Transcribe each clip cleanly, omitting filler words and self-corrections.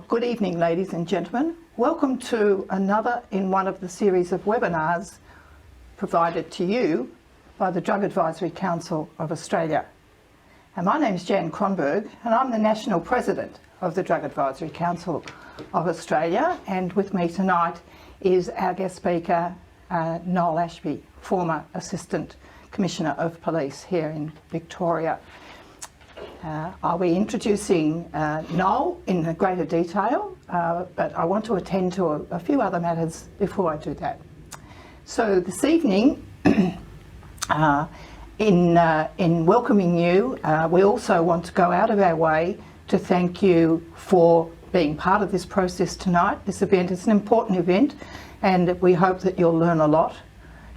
Good evening, ladies and gentlemen. Welcome to another in one of the series of webinars provided to you by the Drug Advisory Council of Australia. And my name is Jan Kronberg, and I'm the National President of the Drug Advisory Council of Australia. And with me tonight is our guest speaker, Noel Ashby, Former Assistant Commissioner of Police here in Victoria. I'll be introducing Noel in greater detail, but I want to attend to a few other matters before I do that. So this evening, in welcoming you, we also want to go out of our way to thank you for being part of this process tonight. This event is an important event, and we hope that you'll learn a lot.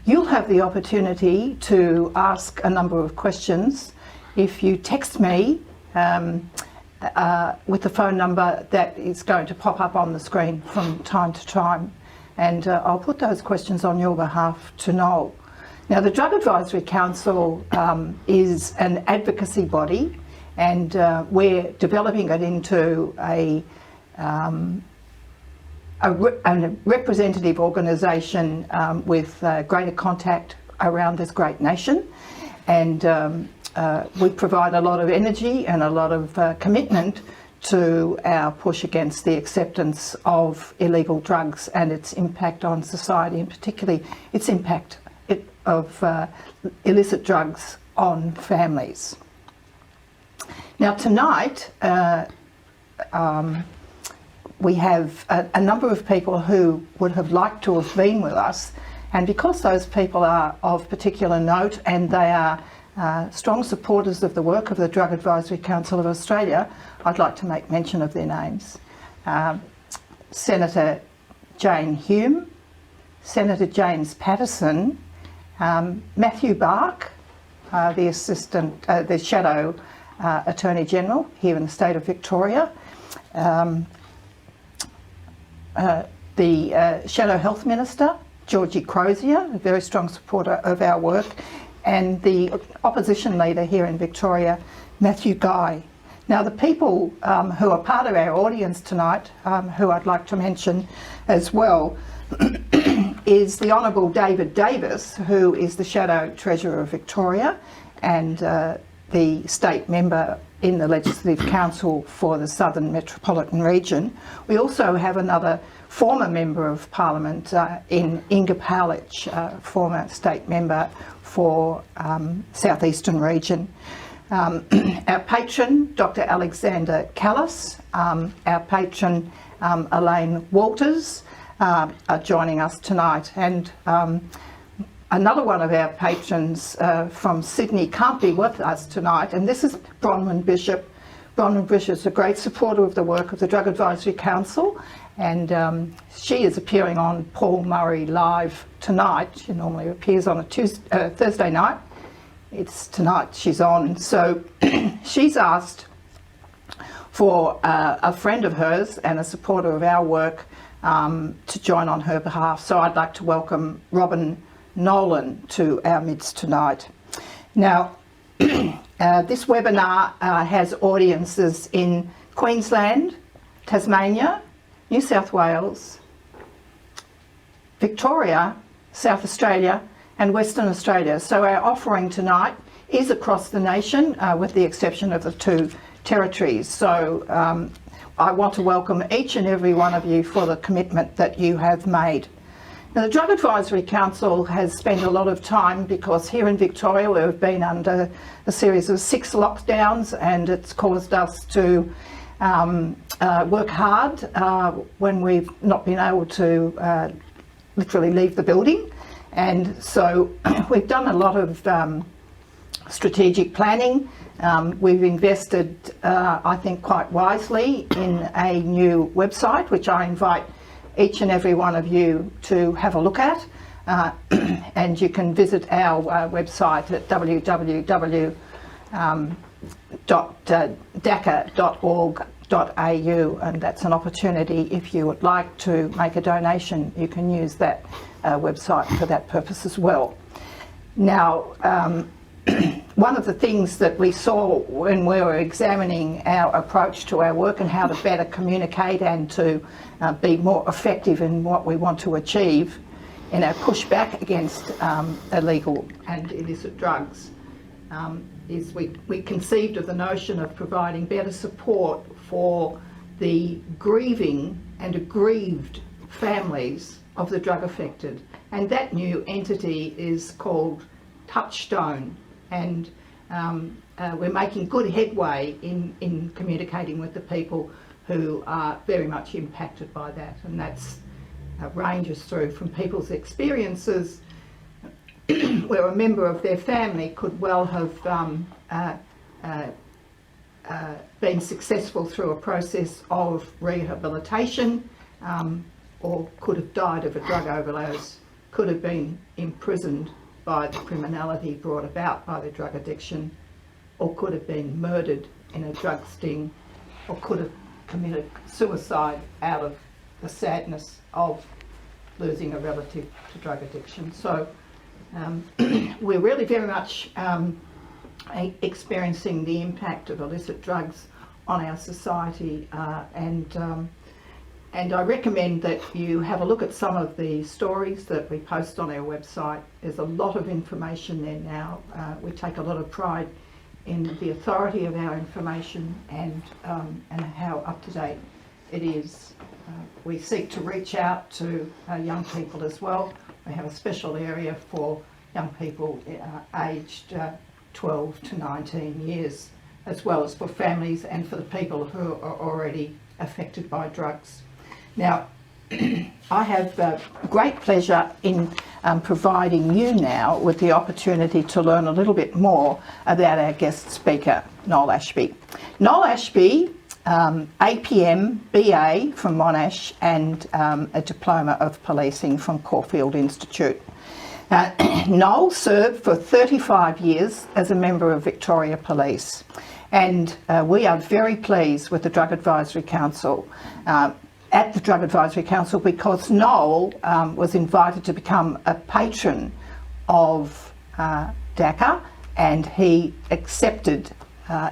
You'll have the opportunity to ask a number of questions if you text me with the phone number that is going to pop up on the screen from time to time, and I'll put those questions on your behalf to Noel. Now, the Drug Advisory Council is an advocacy body, and we're developing it into a representative organisation with greater contact around this great nation, and we provide a lot of energy and a lot of commitment to our push against the acceptance of illegal drugs and its impact on society, and particularly its impact of illicit drugs on families. Now tonight we have a number of people who would have liked to have been with us, and because those people are of particular note and they are strong supporters of the work of the Drug Advisory Council of Australia, I'd like to make mention of their names. Senator Jane Hume, Senator James Patterson, Matthew Bark, the Shadow Attorney General here in the state of Victoria, the Shadow Health Minister, Georgie Crozier, a very strong supporter of our work, and the opposition leader here in Victoria, Matthew Guy. Now, the people who are part of our audience tonight, who I'd like to mention as well, is the Honourable David Davis, who is the Shadow Treasurer of Victoria and the state member in the Legislative Council for the Southern Metropolitan Region. We also have another former Member of Parliament in Inga Powlich, former state member for South Eastern Region. Our patron, Dr. Alexander Callis, our patron, Elaine Walters, are joining us tonight. And another one of our patrons from Sydney can't be with us tonight, and this is Bronwyn Bishop. Bronwyn Bishop is a great supporter of the work of the Drug Advisory Council, and she is appearing on Paul Murray Live tonight. She normally appears on a Thursday night. It's tonight she's on. So she's asked for a friend of hers and a supporter of our work to join on her behalf. So I'd like to welcome Robin Nolan to our midst tonight. Now, this webinar has audiences in Queensland, Tasmania, New South Wales, Victoria, South Australia and Western Australia. So our offering tonight is across the nation with the exception of the two territories. So I want to welcome each and every one of you for the commitment that you have made. Now, the Drug Advisory Council has spent a lot of time, because here in Victoria we've been under a series of 6 lockdowns, and it's caused us to work hard when we've not been able to literally leave the building. And so we've done a lot of strategic planning. We've invested, I think, quite wisely in a new website, which I invite each and every one of you to have a look at. And you can visit our website at www.daca.org.au, and that's an opportunity. If you would like to make a donation, you can use that website for that purpose as well. Now, one of the things that we saw when we were examining our approach to our work and how to better communicate and to be more effective in what we want to achieve in our pushback against illegal and illicit drugs is we conceived of the notion of providing better support for the grieving and aggrieved families of the drug affected. And that new entity is called Touchstone, and we're making good headway in communicating with the people who are very much impacted by that, and that's ranges through from people's experiences where a member of their family could well have been successful through a process of rehabilitation, or could have died of a drug overdose, could have been imprisoned by the criminality brought about by the drug addiction, or could have been murdered in a drug sting, or could have committed suicide out of the sadness of losing a relative to drug addiction. So we're really very much experiencing the impact of illicit drugs on our society, and I recommend that you have a look at some of the stories that we post on our website. There's a lot of information there now. We take a lot of pride in the authority of our information and how up to date it is. We seek to reach out to young people as well. We have a special area for young people aged 12 to 19 years, as well as for families and for the people who are already affected by drugs. Now, I have great pleasure in providing you now with the opportunity to learn a little bit more about our guest speaker, Noel Ashby. Noel Ashby, APM BA from Monash and a Diploma of Policing from Caulfield Institute. Noel served for 35 years as a member of Victoria Police, and we are very pleased with the Drug Advisory Council at the Drug Advisory Council because Noel was invited to become a patron of DACA, and he accepted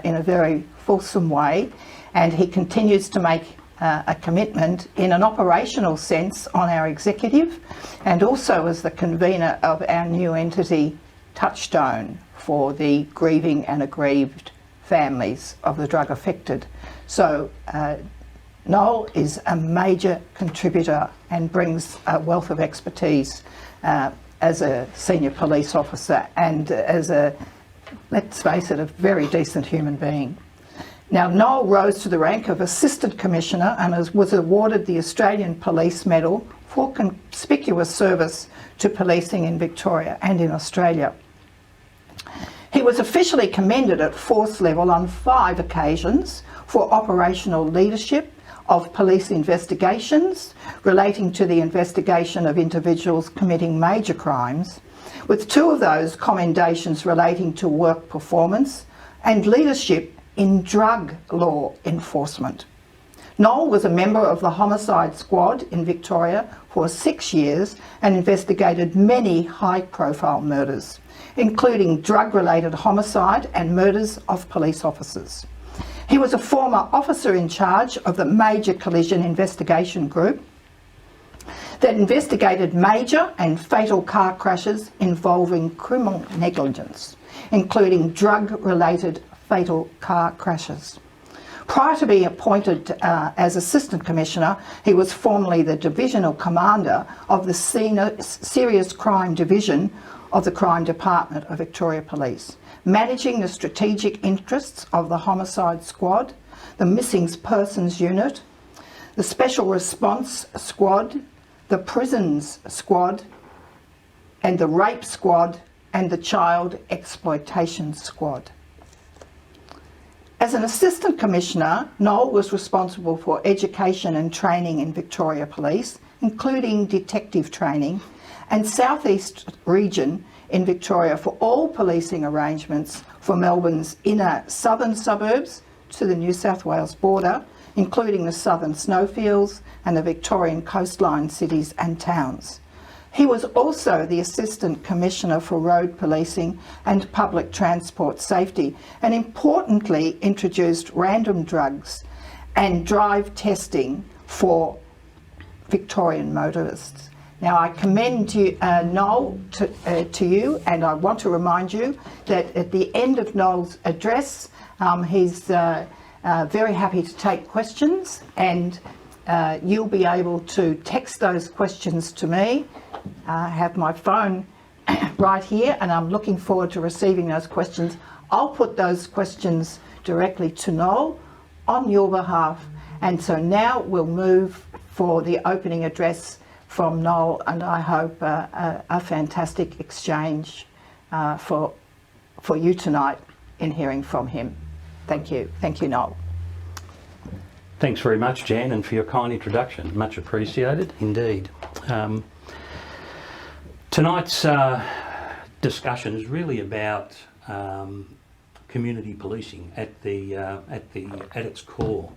in a very fulsome way, and he continues to make a commitment in an operational sense on our executive and also as the convener of our new entity Touchstone for the grieving and aggrieved families of the drug affected. So Noel is a major contributor and brings a wealth of expertise as a senior police officer and as a, let's face it, a very decent human being. Now, Noel rose to the rank of Assistant Commissioner and was awarded the Australian Police Medal for conspicuous service to policing in Victoria and in Australia. He was officially commended at force level on 5 occasions for operational leadership of police investigations relating to the investigation of individuals committing major crimes, with 2 of those commendations relating to work performance and leadership in drug law enforcement. Noel was a member of the Homicide Squad in Victoria for 6 years and investigated many high-profile murders, including drug-related homicide and murders of police officers. He was a former officer in charge of the Major Collision Investigation Group that investigated major and fatal car crashes involving criminal negligence, including drug-related fatal car crashes. Prior to being appointed as Assistant Commissioner, he was formerly the Divisional Commander of the Serious Crime Division of the Crime Department of Victoria Police, managing the strategic interests of the Homicide Squad, the Missing Persons Unit, the Special Response Squad, the Prisons Squad, and the Rape Squad, and the Child Exploitation Squad. As an Assistant Commissioner, Noel was responsible for education and training in Victoria Police, including detective training, and South East region in Victoria for all policing arrangements for Melbourne's inner southern suburbs to the New South Wales border, including the southern snowfields and the Victorian coastline cities and towns. He was also the Assistant Commissioner for Road Policing and Public Transport Safety, and importantly introduced random drugs and drive testing for Victorian motorists. Now I commend you, Noel to you, and I want to remind you that at the end of Noel's address, he's very happy to take questions, and you'll be able to text those questions to me. I have my phone right here, and I'm looking forward to receiving those questions. I'll put those questions directly to Noel on your behalf. And so now we'll move for the opening address from Noel, and I hope a fantastic exchange for you tonight in hearing from him. Thank you. Thank you, Noel. Thanks very much, Jan, and for your kind introduction. Much appreciated indeed. Tonight's discussion is really about community policing at its core.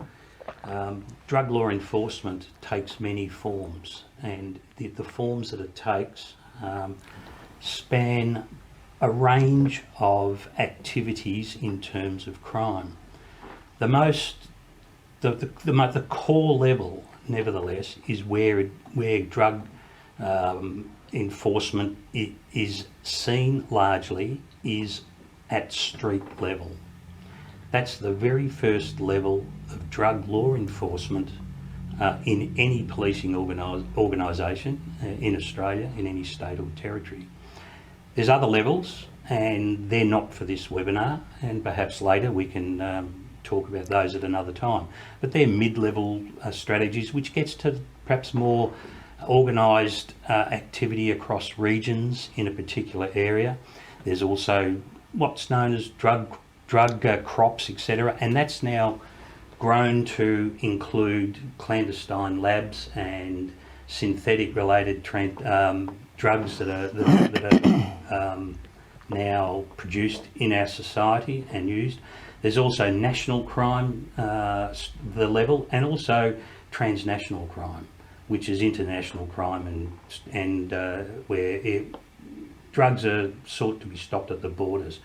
Drug law enforcement takes many forms, and the forms that it takes span a range of activities in terms of crime. The core level, nevertheless, is where drug enforcement is seen largely is at street level. That's the very first level of drug law enforcement in any policing organisation in Australia, in any state or territory. There's other levels, and they're not for this webinar, and perhaps later we can talk about those at another time. But they're mid-level strategies, which gets to perhaps more organised activity across regions in a particular area. There's also what's known as drug crops, etc., and that's now grown to include clandestine labs and synthetic related drugs that are now produced in our society and used. There's also national crime, the level, and also transnational crime, which is international crime and where drugs are sought to be stopped at the borders.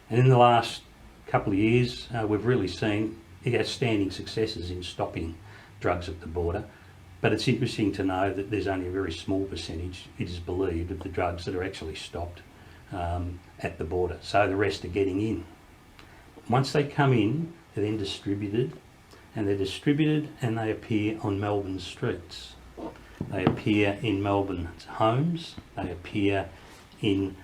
And in the last couple of years, we've really seen outstanding successes in stopping drugs at the border. But it's interesting to know that there's only a very small percentage, it is believed, of the drugs that are actually stopped at the border. So the rest are getting in. Once they come in, they're then distributed, and they appear on Melbourne streets. They appear in Melbourne's homes, they appear in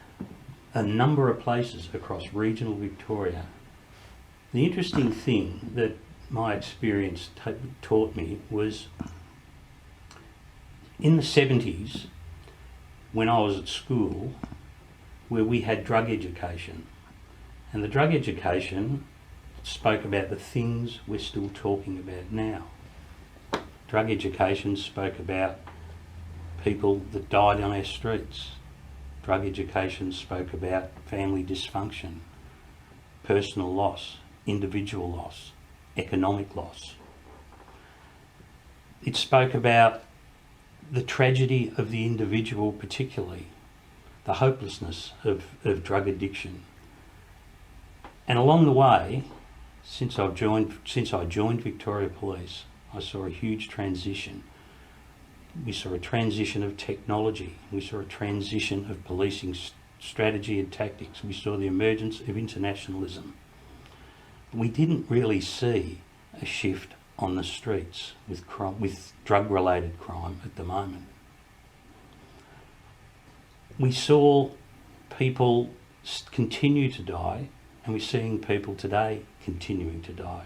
a number of places across regional Victoria. The interesting thing that my experience taught me was in the 70s, when I was at school, where we had drug education. And the drug education spoke about the things we're still talking about now. Drug education spoke about people that died on our streets. Drug education spoke about family dysfunction, personal loss, individual loss, economic loss. It spoke about the tragedy of the individual particularly, the hopelessness of drug addiction. And along the way, since I joined Victoria Police, I saw a huge transition. We saw a transition of technology. We saw a transition of policing strategy and tactics. We saw the emergence of internationalism. We didn't really see a shift on the streets with drug-related crime at the moment. We saw people continue to die, and we're seeing people today continuing to die.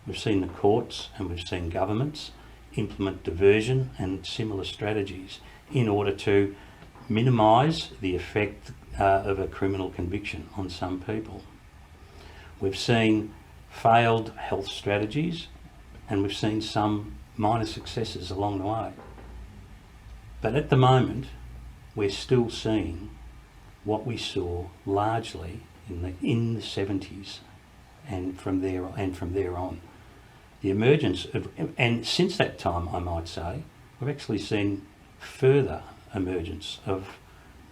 We've seen the courts and we've seen governments implement diversion and similar strategies in order to minimise the effect of a criminal conviction on some people. We've seen failed health strategies, and we've seen some minor successes along the way. But at the moment, we're still seeing what we saw largely in the 70s and from there on. The emergence of, and since that time, I might say, we've actually seen further emergence of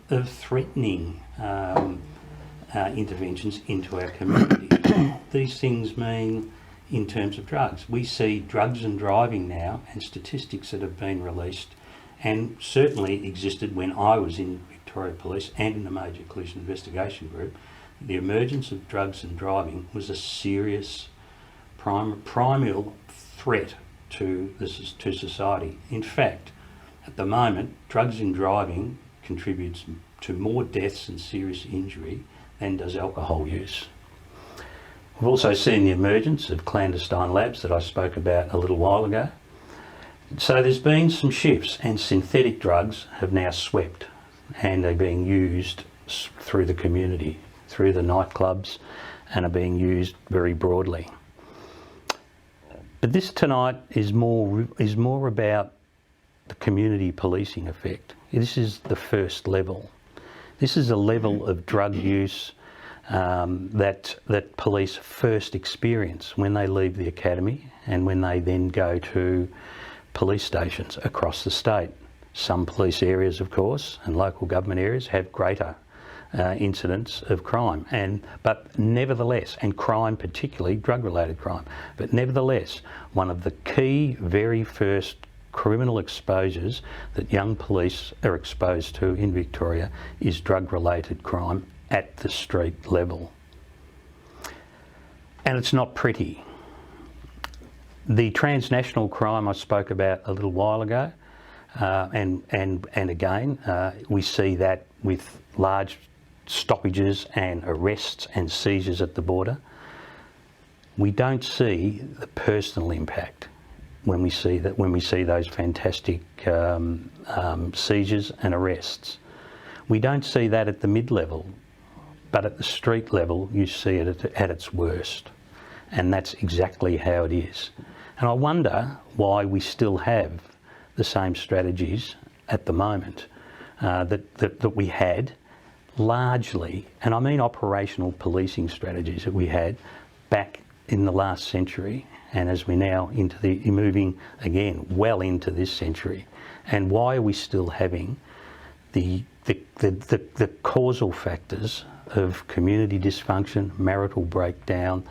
threatening interventions into our community. These things mean, in terms of drugs, we see drugs and driving now, and statistics that have been released and certainly existed when I was in Victoria Police and in the Major Collision Investigation Group. The emergence of drugs and driving was a serious primal threat to society. In fact, at the moment, drugs and driving contributes to more deaths and serious injury than does alcohol use. We've also seen the emergence of clandestine labs that I spoke about a little while ago. So there's been some shifts, and synthetic drugs have now swept and are being used through the community, through the nightclubs, and are being used very broadly. But this tonight is more about the community policing effect. This is the first level. This is a level of drug use that police first experience when they leave the academy and when they then go to police stations across the state. Some police areas, of course, and local government areas have greater incidents of crime, but nevertheless, and crime, particularly drug-related crime, but nevertheless, one of the key, very first criminal exposures that young police are exposed to in Victoria is drug-related crime at the street level. And it's not pretty. The transnational crime I spoke about a little while ago, and again, we see that with large stoppages and arrests and seizures at the border. We don't see the personal impact when we see those fantastic seizures and arrests. We don't see that at the mid-level, but at the street level you see it at its worst, and that's exactly how it is. And I wonder why we still have the same strategies at the moment that we had largely, and I mean operational policing strategies that we had back in the last century, and as we're now moving again well into this century. And why are we still having the causal factors of community dysfunction, marital breakdown,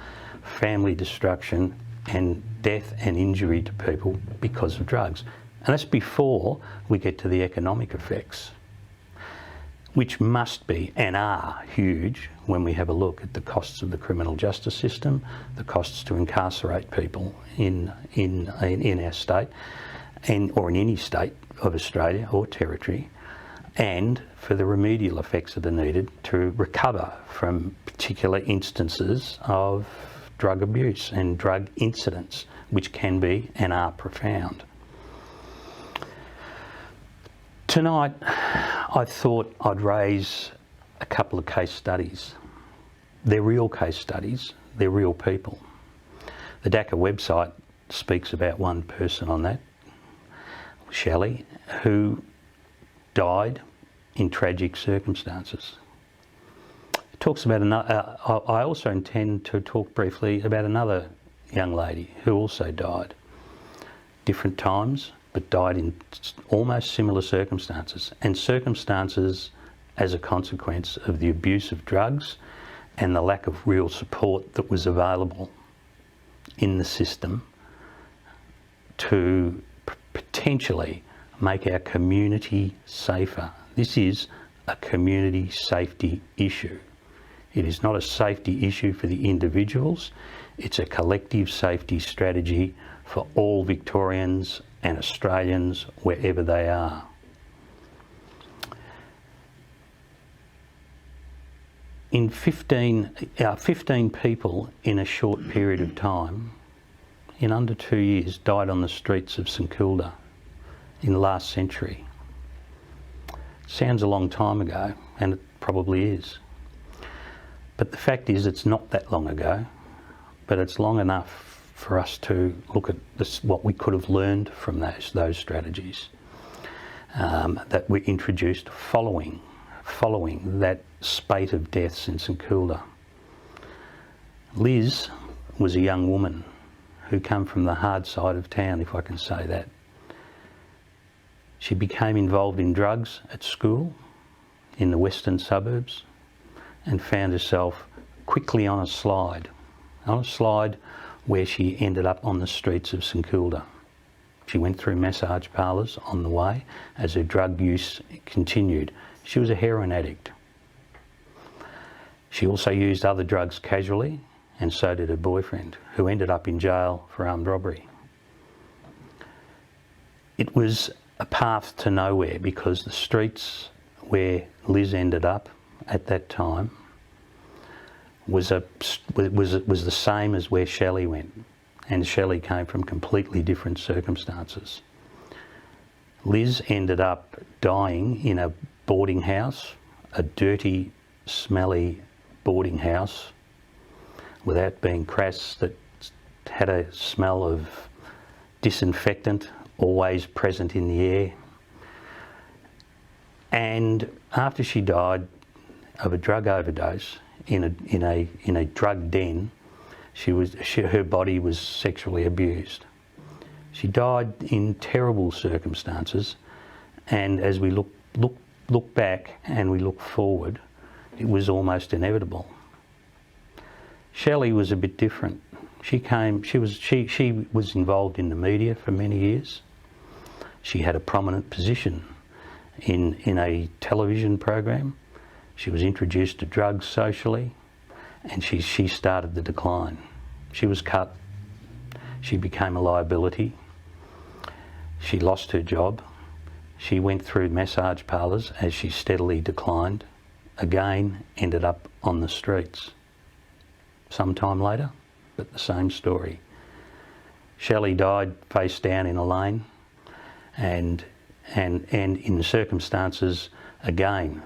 family destruction, and death and injury to people because of drugs? And that's before we get to the economic effects, which must be and are huge when we have a look at the costs of the criminal justice system, the costs to incarcerate people in our state, or in any state of Australia or territory, and for the remedial effects that are needed to recover from particular instances of drug abuse and drug incidents, which can be and are profound. Tonight, I thought I'd raise a couple of case studies. They're real case studies, they're real people. The DACA website speaks about one person on that, Shelley, who died in tragic circumstances. It talks about another. I also intend to talk briefly about another young lady who also died. Different times, but died in almost similar circumstances, and circumstances as a consequence of the abuse of drugs and the lack of real support that was available in the system to potentially make our community safer. This is a community safety issue. It is not a safety issue for the individuals, it's a collective safety strategy for all Victorians and Australians wherever they are. In 15 people in a short period of time, in under 2 years, died on the streets of St Kilda in the last century. Sounds a long time ago, and it probably is. But the fact is, it's not that long ago, but it's long enough for us to look at this, what we could have learned from those strategies that were introduced following that spate of deaths in St Kilda. Liz was a young woman who came from the hard side of town, if I can say that. She became involved in drugs at school in the western suburbs and found herself quickly on a slide where she ended up on the streets of St Kilda. She went through massage parlours on the way as her drug use continued. She was a heroin addict. She also used other drugs casually, and so did her boyfriend, who ended up in jail for armed robbery. It was a path to nowhere because the streets where Liz ended up at that time was the same as where Shelley went, and Shelley came from completely different circumstances. Liz ended up dying in a boarding house, a dirty, smelly boarding house, without being crass, that had a smell of disinfectant always present in the air. And after she died of a drug overdose in a drug den, her body was sexually abused. She died in terrible circumstances, and as we look back and we look forward, it was almost inevitable. Shelley was a bit different. She was involved in the media for many years. She had a prominent position in a television program. She was introduced to drugs socially, and she started the decline. She was cut. She became a liability. She lost her job. She went through massage parlours as she steadily declined. Again, ended up on the streets. Some time later, but the same story. Shelley died face down in a lane, and in circumstances, again,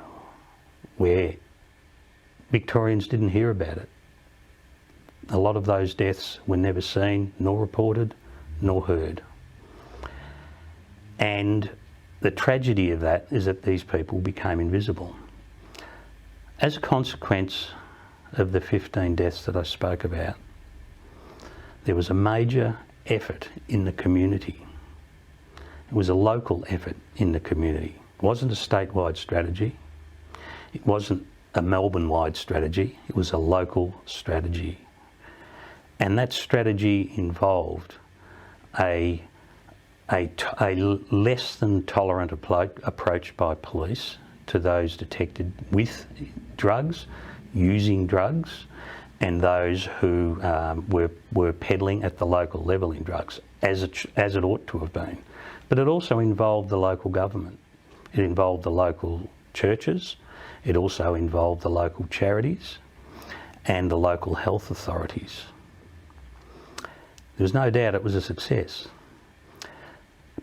where Victorians didn't hear about it. A lot of those deaths were never seen, nor reported, nor heard. And the tragedy of that is that these people became invisible. As a consequence of the 15 deaths that I spoke about, there was a major effort in the community. It was a local effort in the community. It wasn't a statewide strategy. It wasn't a Melbourne-wide strategy. It was a local strategy. And that strategy involved a less than tolerant approach by police to those detected with drugs, using drugs, and those who were peddling at the local level in drugs, as it ought to have been. But it also involved the local government. It involved the local churches. It also involved the local charities and the local health authorities. There's no doubt it was a success,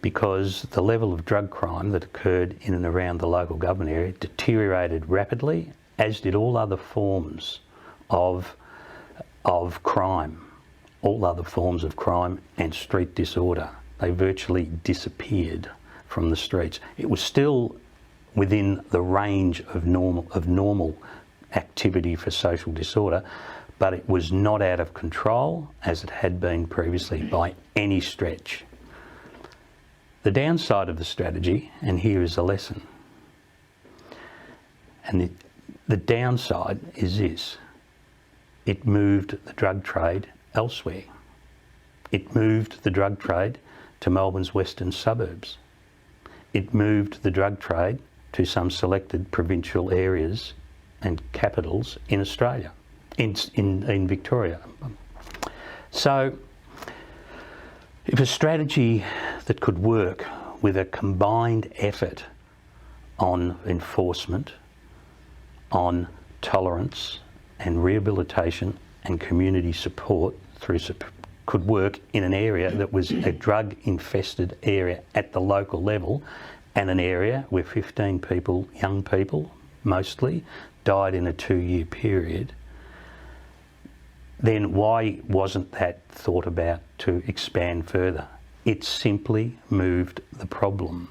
because the level of drug crime that occurred in and around the local government area deteriorated rapidly, as did all other forms of crime, all other forms of crime and street disorder. They virtually disappeared from the streets. It was still within the range of normal activity for social disorder, but it was not out of control as it had been previously by any stretch. The downside of the strategy, and here is a lesson, and the downside is this: it moved the drug trade elsewhere. It moved the drug trade to Melbourne's western suburbs. It moved the drug trade to some selected provincial areas and capitals in Australia, in Victoria. So, if a strategy that could work with a combined effort on enforcement, on tolerance and rehabilitation and community support could work in an area that was a drug-infested area at the local level, and an area where 15 people, young people mostly, died in a 2-year period, then why wasn't that thought about to expand further? It simply moved the problem.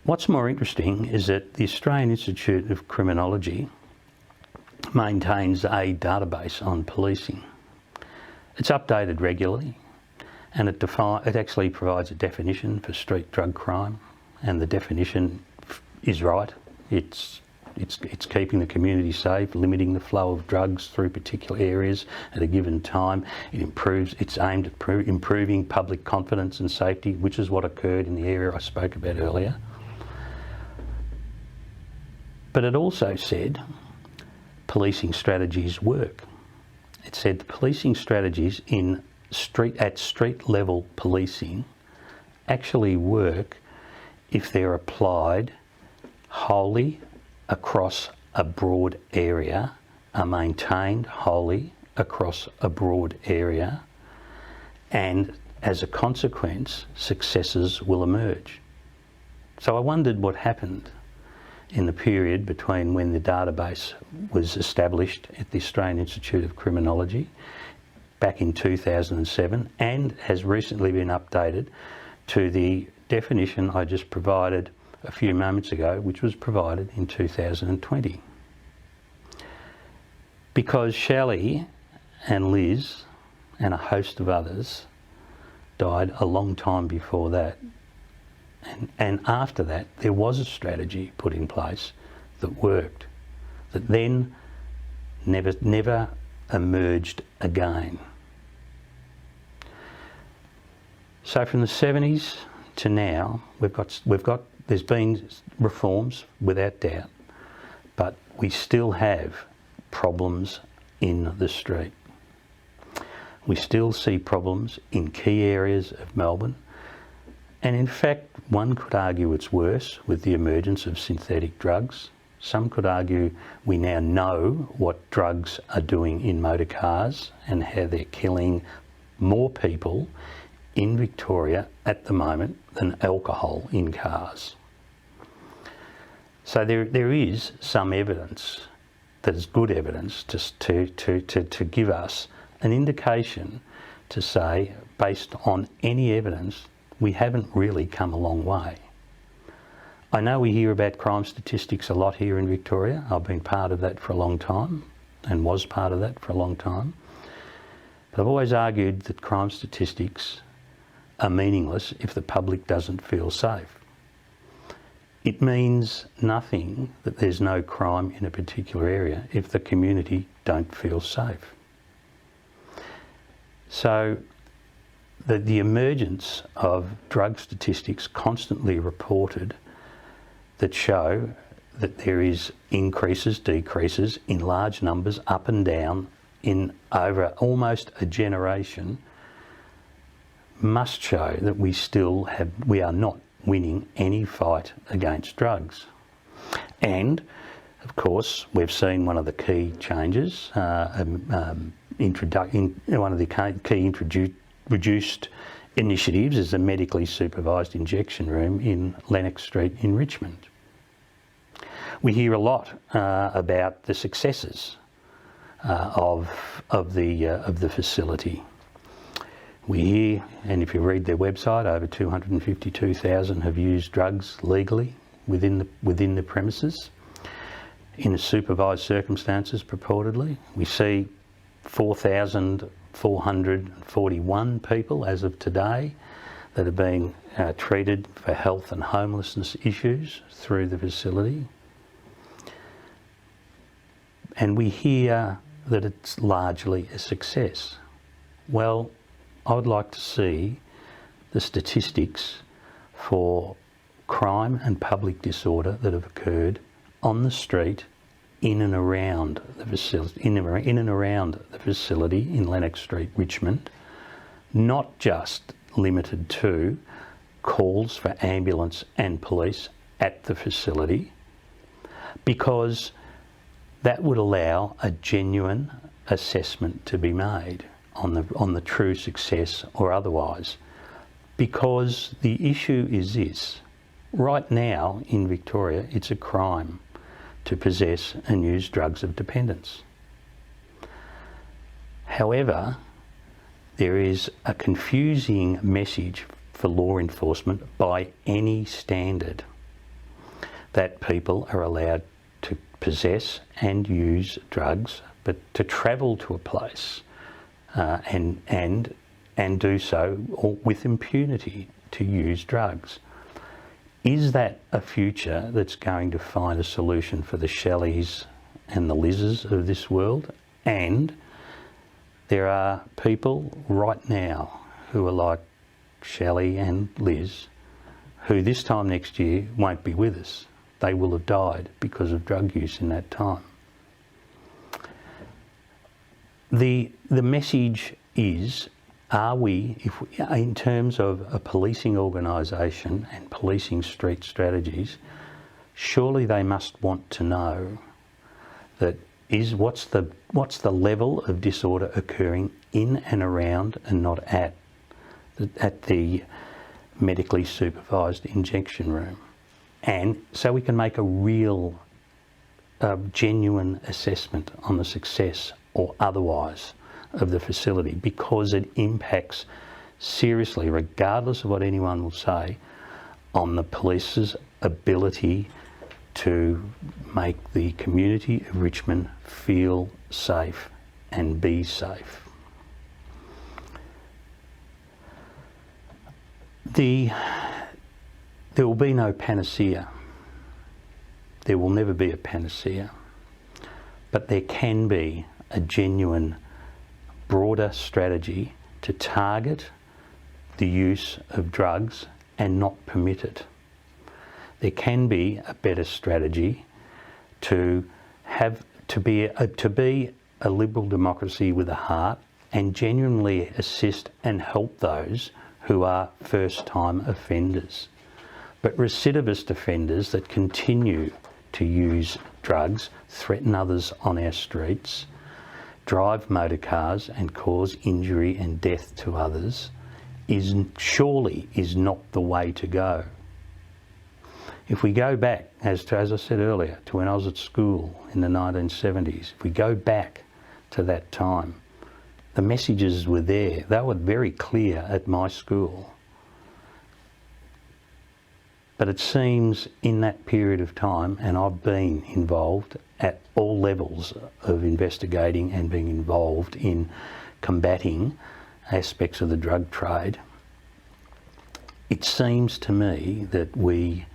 What's more interesting is that the Australian Institute of Criminology maintains a database on policing. It's updated regularly, and it actually provides a definition for street drug crime, and the definition is right. It's keeping the community safe, limiting the flow of drugs through particular areas at a given time. It's aimed at improving public confidence and safety, which is what occurred in the area I spoke about earlier. But it also said policing strategies work. It said the policing strategies at street level policing actually work if they're applied wholly across a broad area, are maintained wholly across a broad area, and as a consequence, successes will emerge. So I wondered what happened in the period between when the database was established at the Australian Institute of Criminology back in 2007 and has recently been updated to the definition I just provided a few moments ago, which was provided in 2020. Because Shelley and Liz and a host of others died a long time before that. And after that, there was a strategy put in place that worked, that then never emerged again. So from the 70s to now, there's been reforms without doubt, but we still have problems in the street. We still see problems in key areas of Melbourne, and in fact, one could argue it's worse with the emergence of synthetic drugs. Some could argue we now know what drugs are doing in motor cars and how they're killing more people in Victoria at the moment than alcohol in cars. So there is some evidence that is good evidence to give us an indication to say, based on any evidence, we haven't really come a long way. I know we hear about crime statistics a lot here in Victoria. I've been part of that for a long time and was part of that for a long time. But I've always argued that crime statistics are meaningless if the public doesn't feel safe. It means nothing that there's no crime in a particular area if the community don't feel safe. So the emergence of drug statistics constantly reported that show that there is increases, decreases in large numbers up and down in over almost a generation must show that we are not winning any fight against drugs. And of course, we've seen one of the key changes, one of the key reduced initiatives is a medically supervised injection room in Lennox Street in Richmond. We hear a lot about the successes of the facility. We hear, and if you read their website, over 252,000 have used drugs legally within the premises in supervised circumstances purportedly. We see 4,441 people as of today that are being treated for health and homelessness issues through the facility. And we hear that it's largely a success. Well, I would like to see the statistics for crime and public disorder that have occurred on the street in and around the facility, in and around the facility in Lennox Street, Richmond, not just limited to calls for ambulance and police at the facility, because that would allow a genuine assessment to be made on the true success or otherwise. Because the issue is this: right now in Victoria, it's a crime to possess and use drugs of dependence. However, there is a confusing message for law enforcement by any standard that people are allowed to possess and use drugs, but to travel to a place and and do so with impunity to use drugs. Is that a future that's going to find a solution for the Shelleys and the Liz's of this world? And there are people right now who are like Shelley and Liz, who this time next year won't be with us. They will have died because of drug use in that time. The message is, are we, in terms of a policing organisation and policing street strategies, surely they must want to know that what's the level of disorder occurring in and around and not at the medically supervised injection room, and so we can make a real genuine assessment on the success or otherwise of the facility, because it impacts seriously, regardless of what anyone will say, on the police's ability to make the community of Richmond feel safe and be safe. There will be no panacea. There will never be a panacea. But there can be a genuine, broader strategy to target the use of drugs and not permit it. There can be a better strategy to be a liberal democracy with a heart and genuinely assist and help those who are first-time offenders. But recidivist offenders that continue to use drugs, threaten others on our streets, drive motor cars and cause injury and death to others surely is not the way to go. If we go back, as I said earlier, to when I was at school in the 1970s, if we go back to that time, the messages were there. They were very clear at my school. But it seems in that period of time, and I've been involved at all levels of investigating and being involved in combating aspects of the drug trade, it seems to me that we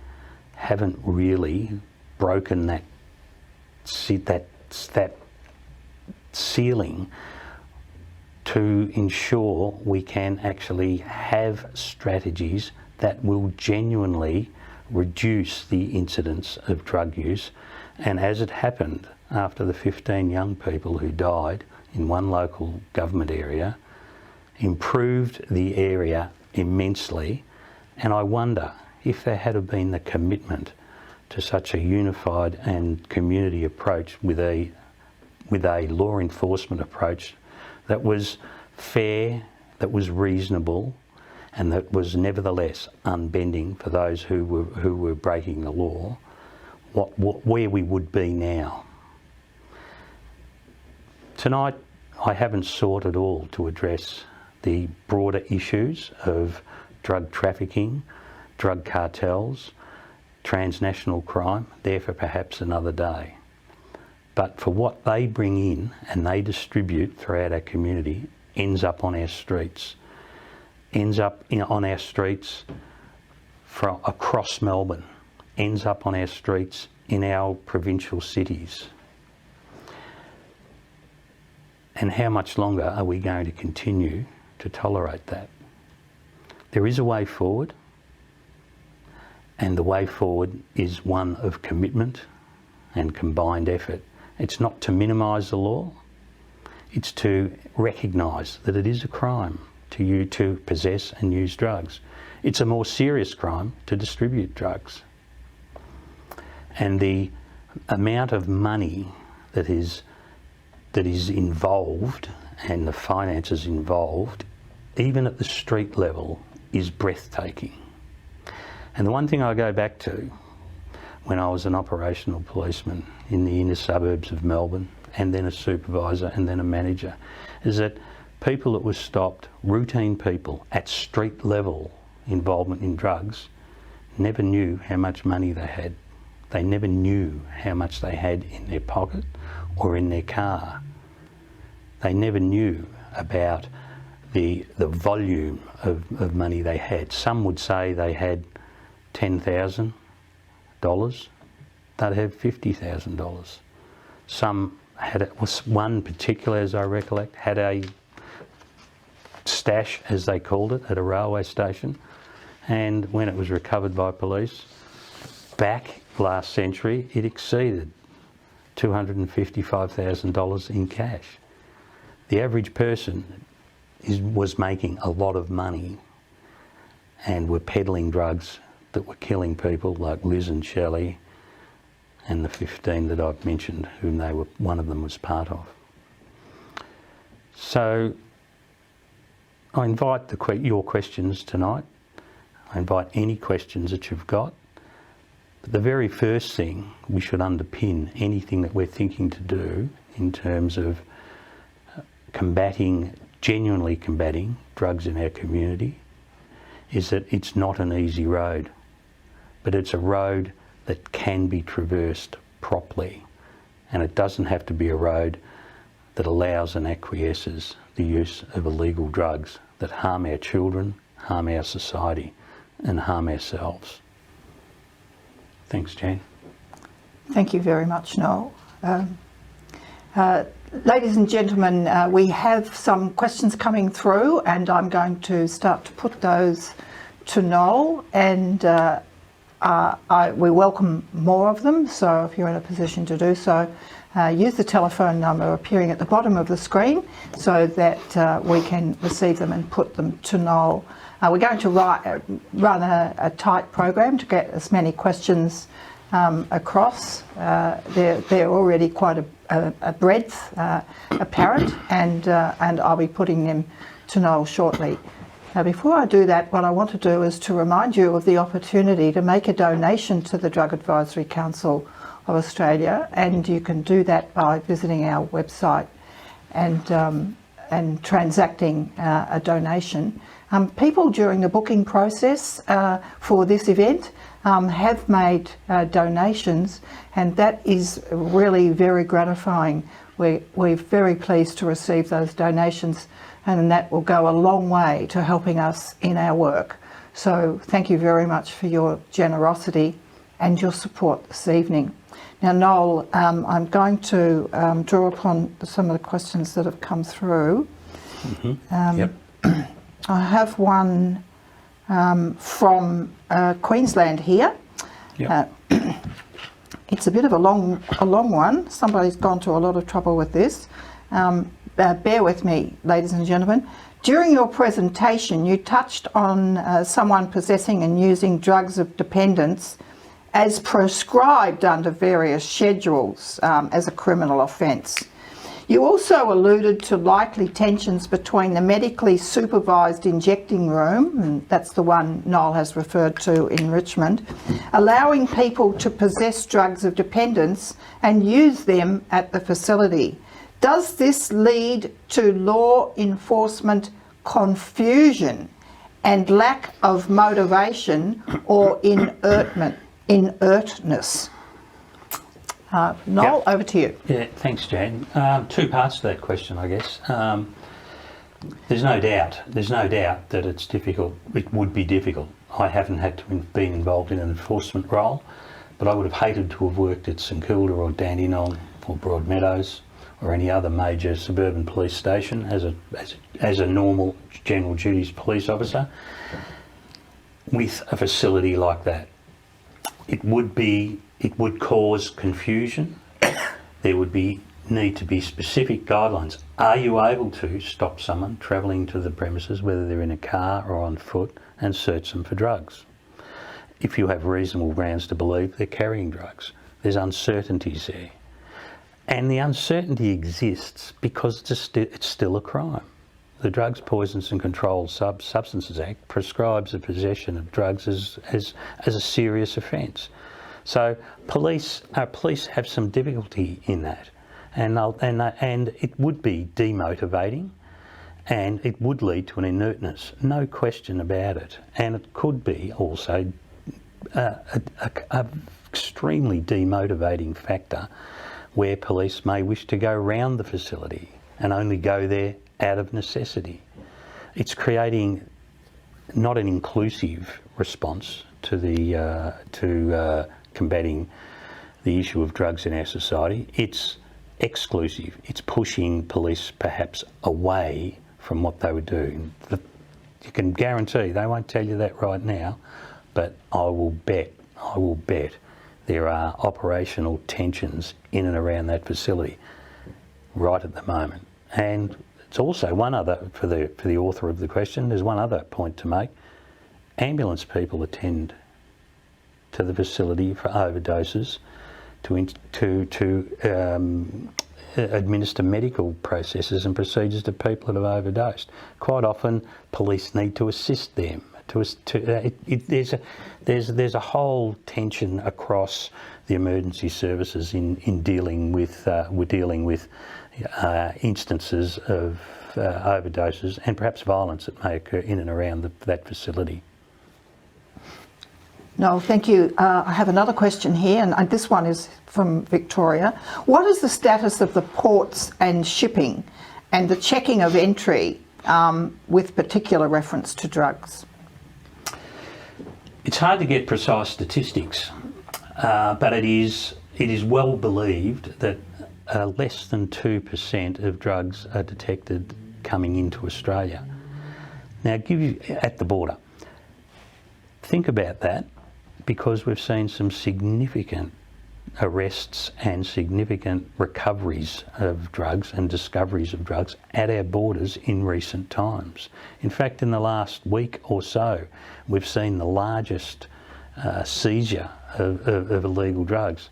haven't really broken that ceiling to ensure we can actually have strategies that will genuinely reduce the incidence of drug use. And as it happened after the 15 young people who died in one local government area, improved the area immensely. And I wonder if there had have been the commitment to such a unified and community approach with a law enforcement approach that was fair, that was reasonable, and that was nevertheless unbending for those who were breaking the law, where we would be now. Tonight, I haven't sought at all to address the broader issues of drug trafficking, drug cartels, transnational crime, there for perhaps another day. But for what they bring in and they distribute throughout our community ends up on our streets. Ends up on our streets from across Melbourne, ends up on our streets in our provincial cities. And how much longer are we going to continue to tolerate that? There is a way forward, and the way forward is one of commitment and combined effort. It's not to minimise the law, it's to recognise that it is a crime to possess and use drugs. It's a more serious crime to distribute drugs. And the amount of money that is involved and the finances involved, even at the street level, is breathtaking. And the one thing I go back to when I was an operational policeman in the inner suburbs of Melbourne, and then a supervisor and then a manager, is that people that were stopped, routine people at street level involvement in drugs, never knew how much money they had. They never knew how much they had in their pocket or in their car. They never knew about the volume of money they had. Some would say they had $10,000. They'd have $50,000. Some had, one particular, as I recollect, had a stash, as they called it, at a railway station, and when it was recovered by police, back last century, it exceeded $255,000 in cash. The average person was making a lot of money and were peddling drugs that were killing people, like Liz and Shelley and the 15 that I've mentioned, whom they were, one of them was part of. So I invite your questions tonight. I invite any questions that you've got. But the very first thing we should underpin anything that we're thinking to do in terms of genuinely combating drugs in our community is that it's not an easy road, but it's a road that can be traversed properly, and it doesn't have to be a road that allows and acquiesces the use of illegal drugs that harm our children, harm our society and harm ourselves. Thanks, Jan. Thank you very much, Noel. Ladies and gentlemen, we have some questions coming through, and I'm going to start to put those to Noel, and we welcome more of them, so if you're in a position to do so, use the telephone number appearing at the bottom of the screen so that we can receive them and put them to Noel. We're going to run a tight program to get as many questions across. They're already quite a breadth apparent, and I'll be putting them to Noel shortly. Before I do that, what I want to do is to remind you of the opportunity to make a donation to the Drug Advisory Council of Australia, and you can do that by visiting our website and transacting a donation. People during the booking process for this event have made donations, and that is really very gratifying. We're very pleased to receive those donations, and that will go a long way to helping us in our work. So thank you very much for your generosity and your support this evening. Now, Noel, I'm going to draw upon some of the questions that have come through. Yep. I have one from Queensland here. Yep. It's a bit of a long one. Somebody's gone to a lot of trouble with this. Bear with me, ladies and gentlemen. During your presentation, you touched on someone possessing and using drugs of dependence as prescribed under various schedules as a criminal offence. You also alluded to likely tensions between the medically supervised injecting room, and that's the one Noel has referred to in Richmond, allowing people to possess drugs of dependence and use them at the facility. Does this lead to law enforcement confusion and lack of motivation or inertness? Noel, over to you. Yeah, thanks, Jan. Two parts to that question, I guess. There's no doubt that it's difficult. It would be difficult. I haven't had to been involved in an enforcement role, but I would have hated to have worked at St Kilda or Dandenong or Broadmeadows or any other major suburban police station as a normal general duties police officer with a facility like that. It would cause confusion. There would need to be specific guidelines. Are you able to stop someone travelling to the premises, whether they're in a car or on foot, and search them for drugs? If you have reasonable grounds to believe they're carrying drugs, there's uncertainties there. And the uncertainty exists because it's still a crime. The Drugs, Poisons and Controlled Substances Act prescribes the possession of drugs as a serious offence. So our police have some difficulty in that, and it would be demotivating, and it would lead to an inertness, no question about it. And it could be also an extremely demotivating factor where police may wish to go around the facility and only go there out of necessity. it's creating not an inclusive response to the combating the issue of drugs in our society. It's exclusive. It's pushing police perhaps away from what they would do. You can guarantee they won't tell you that right now, but I will bet there are operational tensions in and around that facility right at the moment. And it's also one other, for the author of the question, there's one other point to make. Ambulance people attend to the facility for overdoses, to administer medical processes and procedures to people that have overdosed. Quite often, police need to assist them. There's a whole tension across the emergency services in dealing with instances of overdoses and perhaps violence that may occur in and around that facility. No, thank you. I have another question here, and this one is from Victoria. What is the status of the ports and shipping and the checking of entry with particular reference to drugs? It's hard to get precise statistics, but it is well believed that less than 2% of drugs are detected coming into Australia. Now, at the border. Think about that, because we've seen some significant arrests and significant recoveries of drugs and discoveries of drugs at our borders in recent times. In fact, in the last week or so, we've seen the largest seizure of illegal drugs.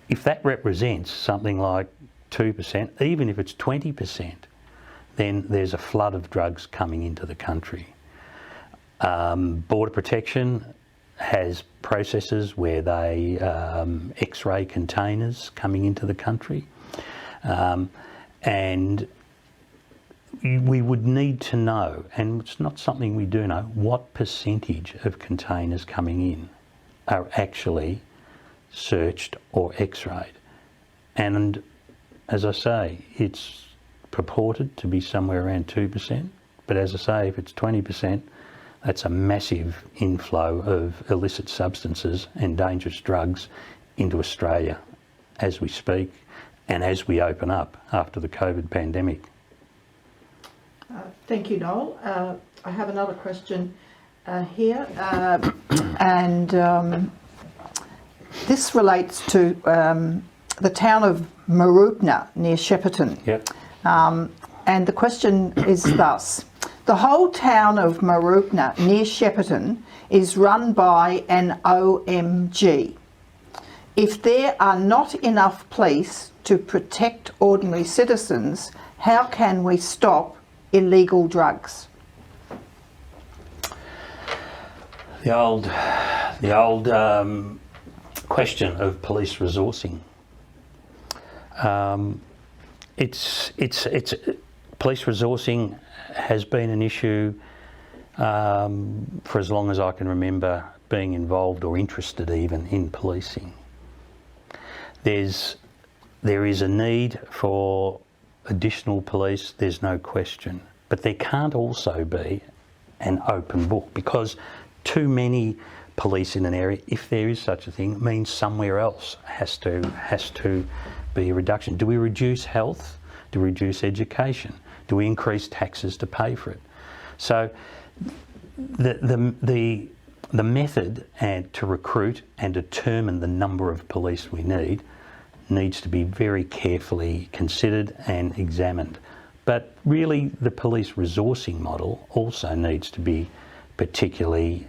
If that represents something like 2%, even if it's 20%, then there's a flood of drugs coming into the country. Border Protection has processes where they X-ray containers coming into the country, and we would need to know, and it's not something we do know, what percentage of containers coming in are actually searched or X-rayed. And as I say, it's purported to be somewhere around 2%, but as I say, if it's 20%, that's a massive inflow of illicit substances and dangerous drugs into Australia as we speak and as we open up after the COVID pandemic. Thank you, Noel. I have another question here, and this relates to the town of Mooroopna near Shepparton. Yep. And the question is thus. The whole town of Mooroopna near Shepparton is run by an OMG. If there are not enough police to protect ordinary citizens, how can we stop illegal drugs? The old question of police resourcing. It's police resourcing has been an issue for as long as I can remember being involved or interested even in policing. There is a need for additional police, there's no question, but there can't also be an open book, because too many police in an area, if there is such a thing, means somewhere else has to be a reduction. Do we reduce health? Do we reduce education? Do we increase taxes to pay for it? So the method and to recruit and determine the number of police we need needs to be very carefully considered and examined. But really, the police resourcing model also needs to be particularly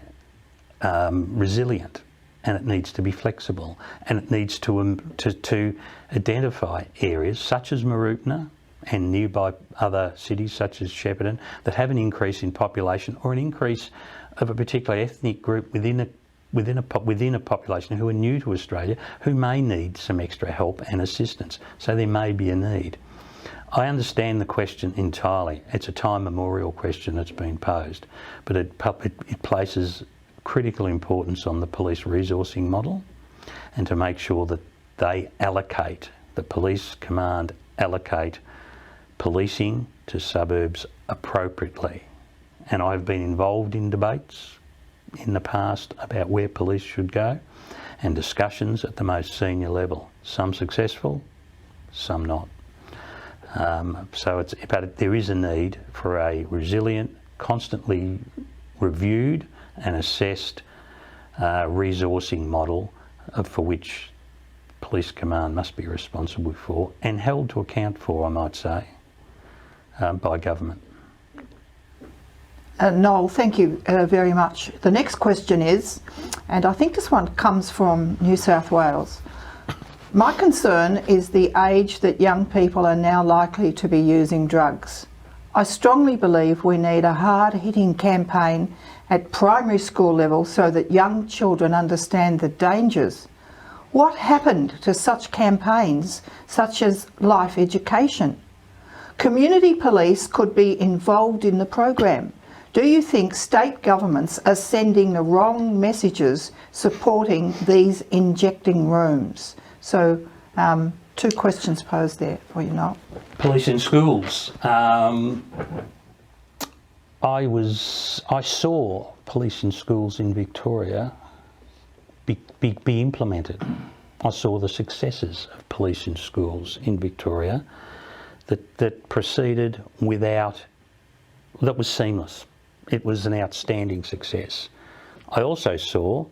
resilient, and it needs to be flexible, and it needs to identify areas such as Mooroopna and nearby other cities such as Shepparton that have an increase in population or an increase of a particular ethnic group within a population who are new to Australia, who may need some extra help and assistance. So there may be a need. I understand the question entirely. It's a time memorial question that's been posed, but it places critical importance on the police resourcing model, and to make sure that they allocate, the police command allocate policing to suburbs appropriately, and I've been involved in debates in the past about where police should go, and discussions at the most senior level. Some successful, some not. But there is a need for a resilient, constantly reviewed and assessed resourcing model for which Police Command must be responsible for and held to account for, I might say, by government. Noel, thank you very much. The next question is, and I think this one comes from New South Wales. My concern is the age that young people are now likely to be using drugs. I strongly believe we need a hard-hitting campaign at primary school level so that young children understand the dangers. What happened to such campaigns such as life education? Community police could be involved in the program. Do you think state governments are sending the wrong messages supporting these injecting rooms? So, two questions posed there for you, Noel. Police in schools. I saw police in schools in Victoria be implemented. I saw the successes of police in schools in Victoria that proceeded that was seamless. It was an outstanding success. I also saw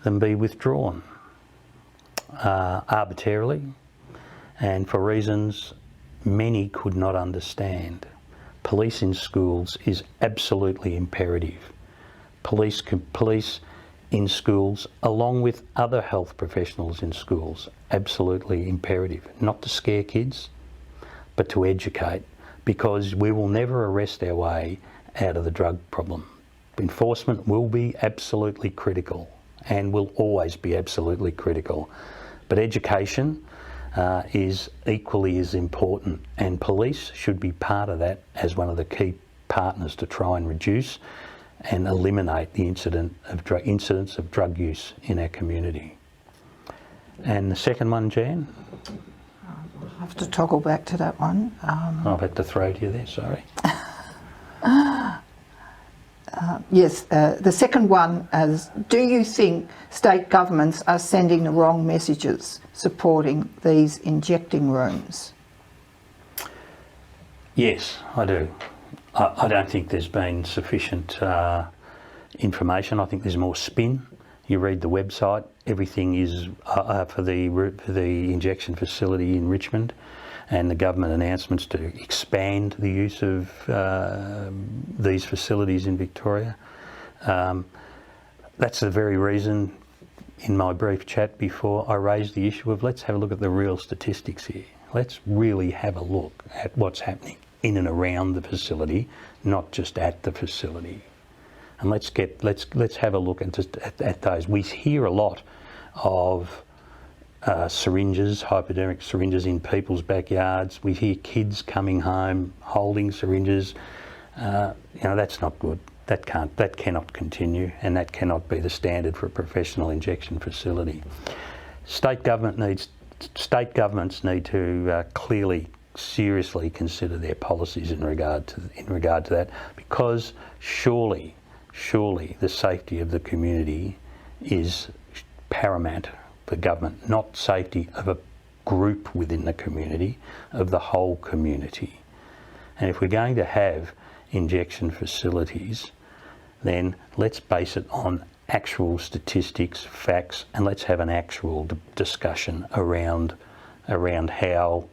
them be withdrawn arbitrarily and for reasons many could not understand. Police in schools is absolutely imperative. Police in schools, along with other health professionals in schools, absolutely imperative. Not to scare kids, but to educate, because we will never arrest our way out of the drug problem. Enforcement will be absolutely critical and will always be absolutely critical. But education is equally as important, and police should be part of that as one of the key partners to try and reduce and eliminate the incidents of drug use in our community. And the second one, Jan? I'll have to toggle back to that one. I've had to throw to you there, sorry. Yes, the second one is, do you think state governments are sending the wrong messages supporting these injecting rooms? Yes, I do. I don't think there's been sufficient information. I think there's more spin. You read the website, everything is for the injection facility in Richmond, and the government announcements to expand the use of these facilities in Victoria. That's the very reason in my brief chat before I raised the issue of let's have a look at the real statistics here. Let's really have a look at what's happening in and around the facility, not just at the facility. And let's have a look at those. We hear a lot of syringes, hypodermic syringes in people's backyards. We hear kids coming home holding syringes. That's not good. That cannot continue, and that cannot be the standard for a professional injection facility. State governments need to clearly, seriously consider their policies in regard to that, because surely the safety of the community is paramount for government, not safety of a group within the community, of the whole community. And if we're going to have injection facilities, then let's base it on actual statistics, facts, and let's have an actual discussion around how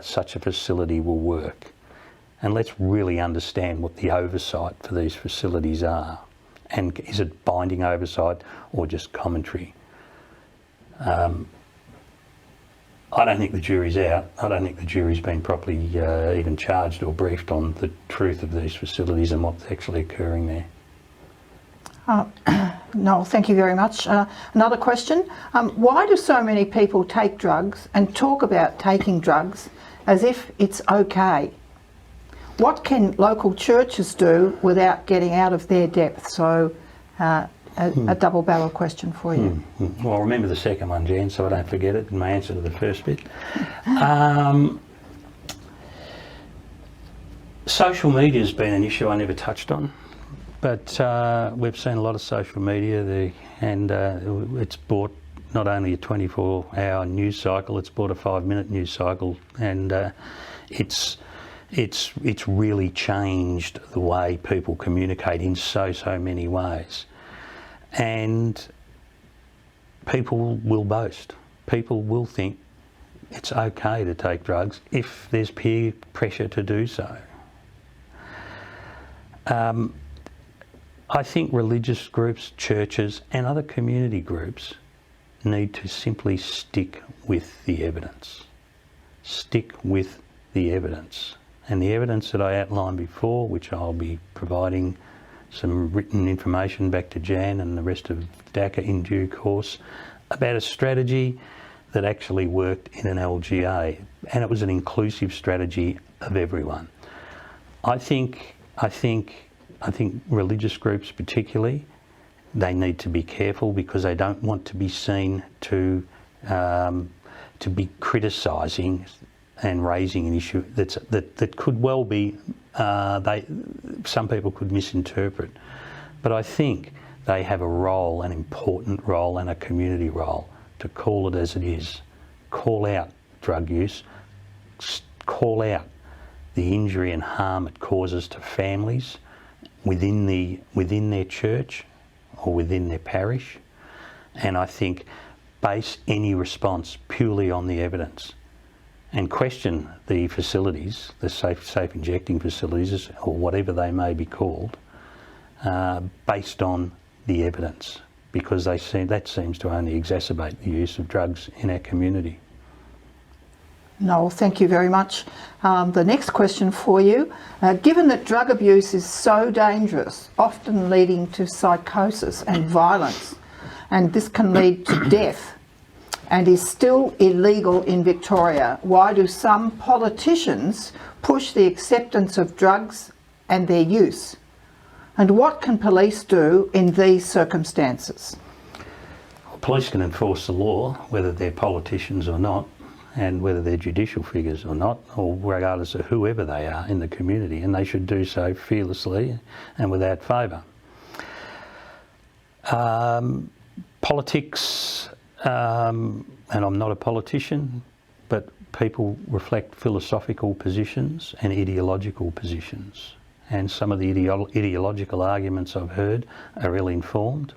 such a facility will work. And let's really understand what the oversight for these facilities are. And is it binding oversight or just commentary? I don't think the jury's out. I don't think the jury's been properly even charged or briefed on the truth of these facilities and what's actually occurring there. Noel, thank you very much. Another question. Why do so many people take drugs and talk about taking drugs as if it's okay? What can local churches do without getting out of their depth? So a double barrel question for you. Well, remember the second one, Jan, so I don't forget it in my answer to the first bit. Social media has been an issue I never touched on, but we've seen a lot of social media and it's brought not only a 24-hour news cycle, it's brought a 5-minute news cycle, and it's really changed the way people communicate in so many ways. And people will boast. People will think it's okay to take drugs if there's peer pressure to do so. I think religious groups, churches and other community groups need to simply stick with the evidence. Stick with the evidence. And the evidence that I outlined before, which I'll be providing some written information back to Jan and the rest of DACA in due course, about a strategy that actually worked in an LGA, and it was an inclusive strategy of everyone. I think religious groups particularly, they need to be careful because they don't want to be seen to be criticising and raising an issue that could well be some people could misinterpret. But I think they have a role, an important role and a community role to call it as it is. Call out drug use, call out the injury and harm it causes to families within their church or within their parish, and I think base any response purely on the evidence and question the facilities, the safe injecting facilities or whatever they may be called, based on the evidence, because that seems to only exacerbate the use of drugs in our community. Noel, thank you very much. The next question for you. Given that drug abuse is so dangerous, often leading to psychosis and violence, and this can lead to death, and is still illegal in Victoria, why do some politicians push the acceptance of drugs and their use? And what can police do in these circumstances? Well, police can enforce the law, whether they're politicians or not, and whether they're judicial figures or not, or regardless of whoever they are in the community, and they should do so fearlessly and without favour. Politics, and I'm not a politician, but people reflect philosophical positions and ideological positions, and some of the ideological arguments I've heard are ill-informed,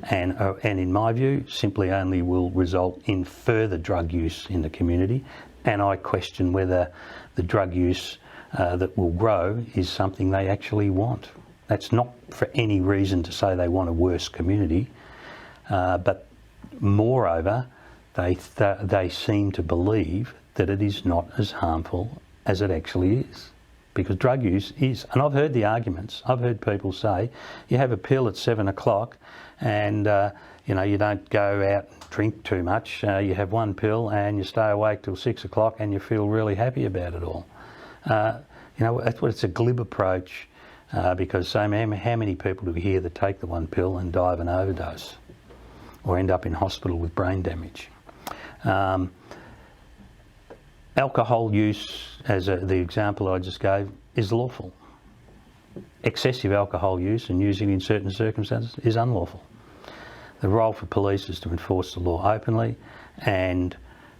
and in my view simply only will result in further drug use in the community, and I question whether the drug use that will grow is something they actually want. That's not for any reason to say they want a worse community, but moreover they seem to believe that it is not as harmful as it actually is. Because drug use is, and I've heard the arguments, I've heard people say, you have a pill at 7 o'clock and you don't go out and drink too much, you have one pill and you stay awake till 6 o'clock and you feel really happy about it all. That's what it's a glib approach, because how many people do we hear that take the one pill and die of an overdose or end up in hospital with brain damage? Alcohol use, as the example I just gave, is lawful. Excessive alcohol use and using it in certain circumstances is unlawful. The role for police is to enforce the law openly, and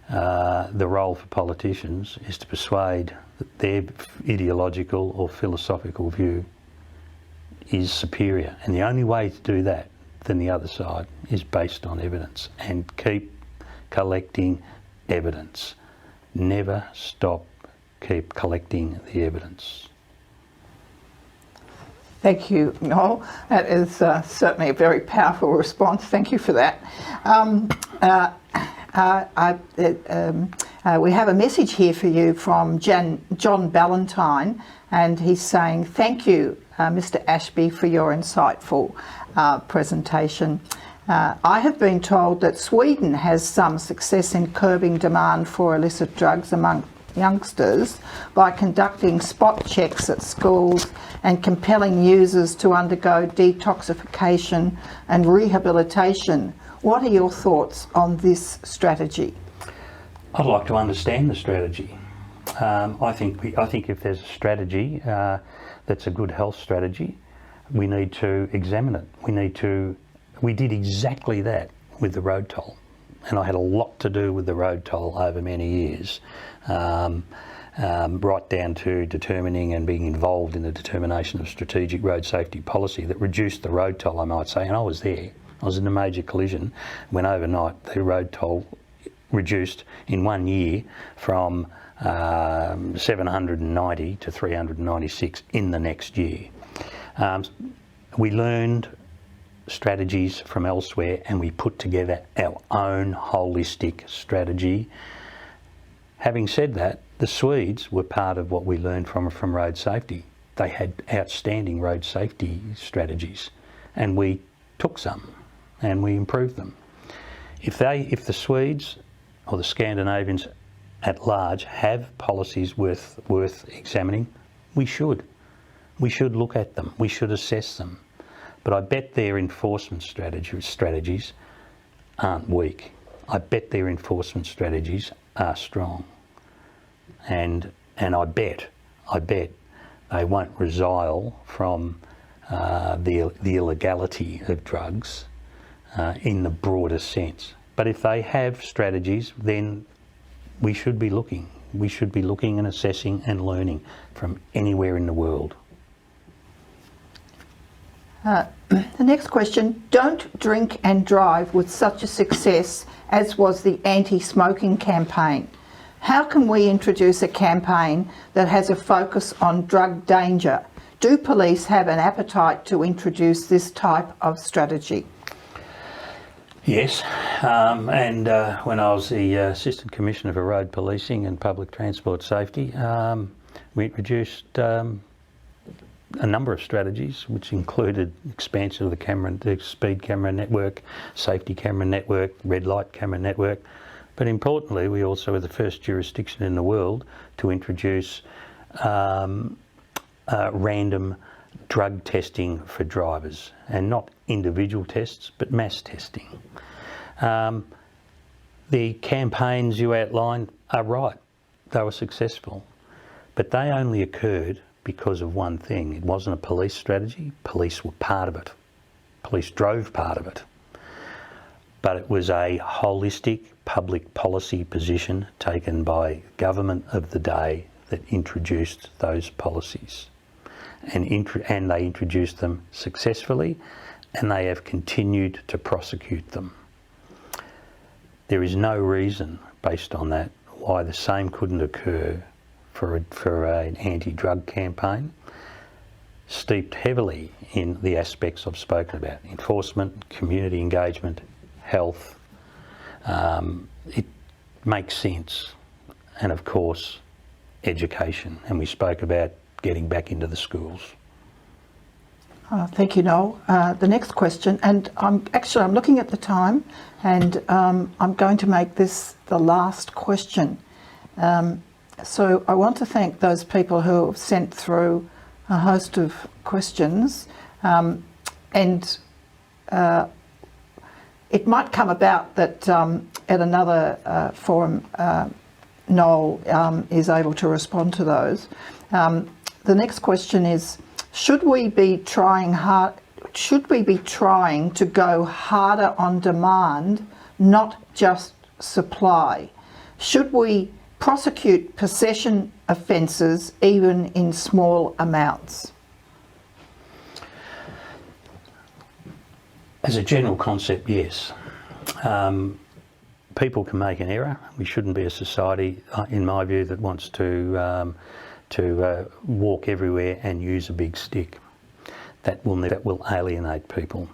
the role for politicians is to persuade that their ideological or philosophical view is superior. And the only way to do that than the other side is based on evidence, and keep collecting evidence. Never stop, keep collecting the evidence. Thank you, Noel. That is certainly a very powerful response. Thank you for that. We have a message here for you from John Ballantyne, and he's saying, thank you, Mr. Ashby, for your insightful presentation. I have been told that Sweden has some success in curbing demand for illicit drugs among youngsters by conducting spot checks at schools and compelling users to undergo detoxification and rehabilitation. What are your thoughts on this strategy? I'd like to understand the strategy. I think if there's a strategy that's a good health strategy, we need to examine it. We did exactly that with the road toll, and I had a lot to do with the road toll over many years, right down to determining and being involved in the determination of strategic road safety policy that reduced the road toll, I might say, and I was there. I was in a major collision when overnight the road toll reduced in 1 year from 790 to 396 in the next year. We learned strategies from elsewhere and we put together our own holistic strategy. Having said that, the Swedes were part of what we learned from road safety. They had outstanding road safety strategies and we took some and we improved them. If the Swedes or the Scandinavians at large have policies worth examining, we should look at them, we should assess them. But I bet their enforcement strategies aren't weak. I bet their enforcement strategies are strong. And I bet they won't resile from the illegality of drugs in the broader sense. But if they have strategies, then we should be looking. We should be looking and assessing and learning from anywhere in the world. The next question, don't drink and drive with such a success as was the anti-smoking campaign. How can we introduce a campaign that has a focus on drug danger? Do police have an appetite to introduce this type of strategy? Yes, and when I was the Assistant Commissioner for Road Policing and Public Transport Safety, we introduced a number of strategies which included expansion of the speed camera network, safety camera network, red light camera network, but importantly we also were the first jurisdiction in the world to introduce random drug testing for drivers, and not individual tests but mass testing. The campaigns you outlined are right, they were successful, but they only occurred because of one thing. It wasn't a police strategy, police were part of it, police drove part of it, but it was a holistic public policy position taken by government of the day that introduced those policies. And they introduced them successfully, and they have continued to prosecute them. There is no reason, based on that, why the same couldn't occur for an anti-drug campaign, steeped heavily in the aspects I've spoken about: enforcement, community engagement, health. It makes sense, and of course, education. And we spoke about getting back into the schools. Thank you, Noel. The next question, and I'm looking at the time, and I'm going to make this the last question. So I want to thank those people who have sent through a host of questions, and it might come about that at another forum Noel is able to respond to those. The next question is, should we be trying to go harder on demand, not just supply? Should we prosecute possession offences even in small amounts? As a general concept, yes. People can make an error. We shouldn't be a society, in my view, that wants to walk everywhere and use a big stick. That will alienate people.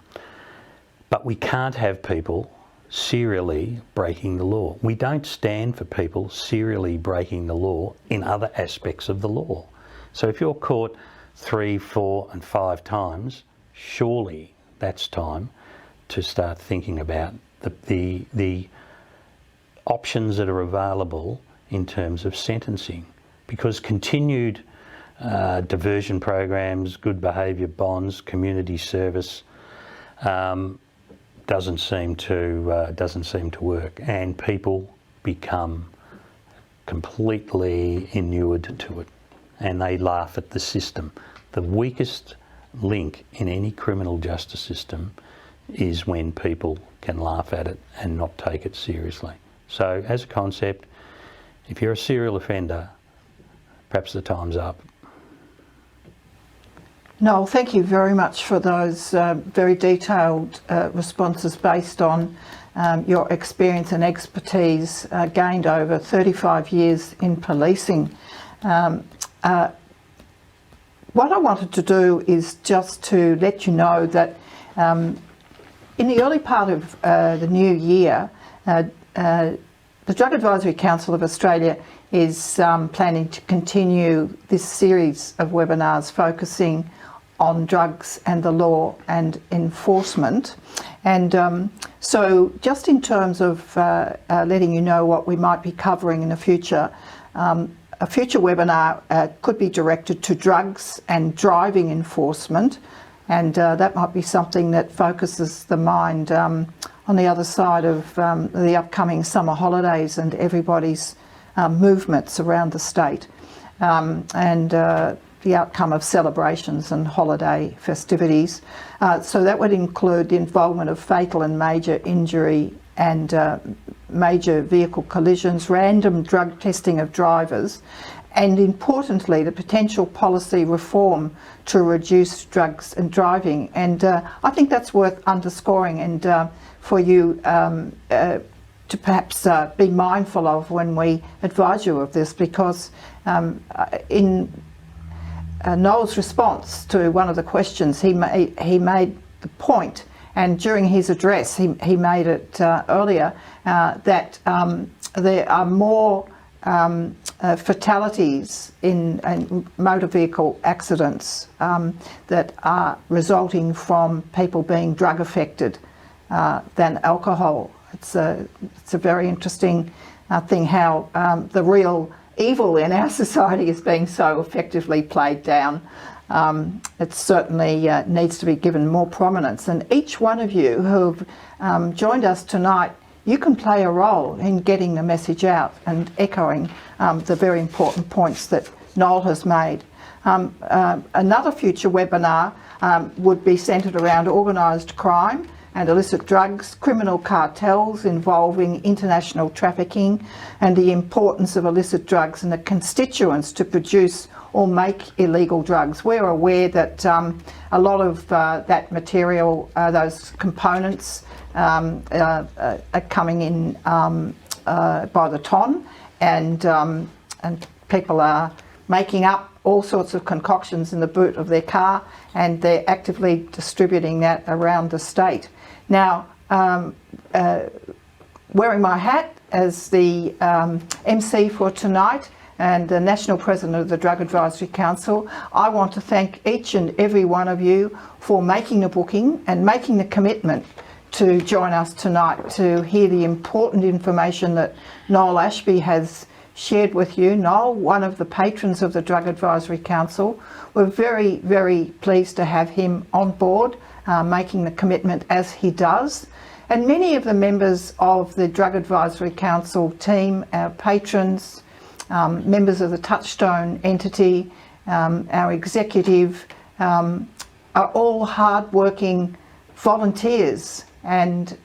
But we can't have people serially breaking the law. We don't stand for people serially breaking the law in other aspects of the law. So if you're caught 3, 4 and 5 times, surely that's time to start thinking about the options that are available in terms of sentencing, because continued diversion programs, good behaviour bonds, community service doesn't seem to work, and people become completely inured to it, and they laugh at the system. The weakest link in any criminal justice system is when people can laugh at it and not take it seriously. So as a concept, if you're a serial offender, perhaps the time's up. Noel, thank you very much for those very detailed responses based on your experience and expertise gained over 35 years in policing. What I wanted to do is just to let you know that in the early part of the new year, the Drug Advisory Council of Australia is planning to continue this series of webinars focusing on drugs and the law and enforcement. And so just in terms of letting you know what we might be covering in the future, a future webinar could be directed to drugs and driving enforcement, and that might be something that focuses the mind on the other side of the upcoming summer holidays and everybody's movements around the state, and the outcome of celebrations and holiday festivities. So that would include the involvement of fatal and major injury and major vehicle collisions, random drug testing of drivers, and importantly, the potential policy reform to reduce drugs and driving. And I think that's worth underscoring and for you to perhaps be mindful of when we advise you of this, because in Noel's response to one of the questions, he made the point, and during his address he made it earlier, that there are more fatalities in motor vehicle accidents that are resulting from people being drug affected than alcohol. It's a very interesting thing how the real evil in our society is being so effectively played down. It certainly needs to be given more prominence, and each one of you who've joined us tonight, you can play a role in getting the message out and echoing the very important points that Noel has made. Another future webinar would be centred around organised crime and illicit drugs, criminal cartels involving international trafficking, and the importance of illicit drugs and the constituents to produce or make illegal drugs. We're aware that a lot of that material, those components, are coming in by the ton, and people are making up all sorts of concoctions in the boot of their car, and they're actively distributing that around the state. Now, wearing my hat as the MC for tonight and the National President of the Drug Advisory Council, I want to thank each and every one of you for making the booking and making the commitment to join us tonight to hear the important information that Noel Ashby has shared with you. Noel, one of the patrons of the Drug Advisory Council, we're very, very pleased to have him on board, making the commitment as he does. And many of the members of the Drug Advisory Council team, our patrons, members of the Touchstone entity, our executive, are all hard-working volunteers, and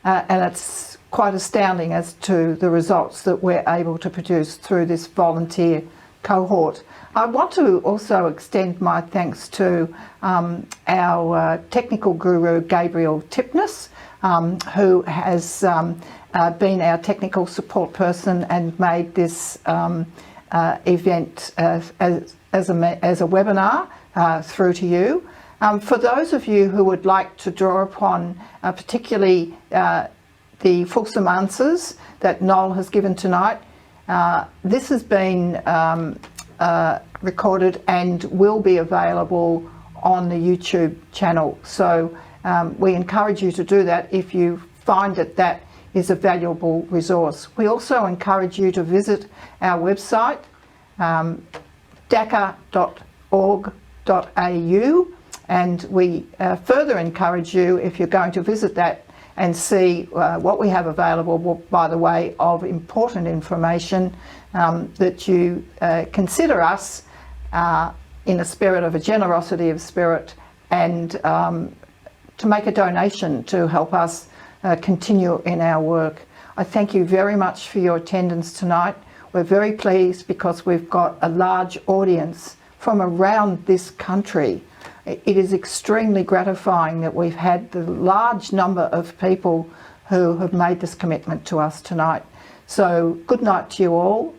it's quite astounding as to the results that we're able to produce through this volunteer cohort. I want to also extend my thanks to our technical guru, Gabriel Tipness, who has been our technical support person and made this event as a webinar through to you. For those of you who would like to draw upon particularly the fulsome answers that Noel has given tonight, this has been recorded and will be available on the YouTube channel. So we encourage you to do that if you find that is a valuable resource. We also encourage you to visit our website, daca.org.au, and we further encourage you, if you're going to visit that, and see what we have available by the way of important information, that you consider us in a spirit of a generosity of spirit, and to make a donation to help us continue in our work. I thank you very much for your attendance tonight. We're very pleased because we've got a large audience from around this country. It is extremely gratifying that we've had the large number of people who have made this commitment to us tonight. So good night to you all,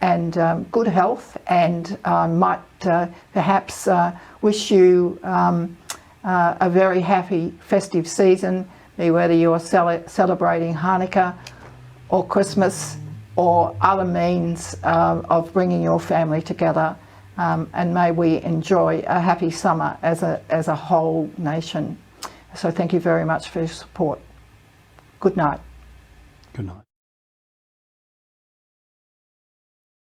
and good health, and I might perhaps wish you a very happy festive season, whether you're celebrating Hanukkah or Christmas or other means of bringing your family together. And may we enjoy a happy summer as a whole nation. So thank you very much for your support. Good night. Good night.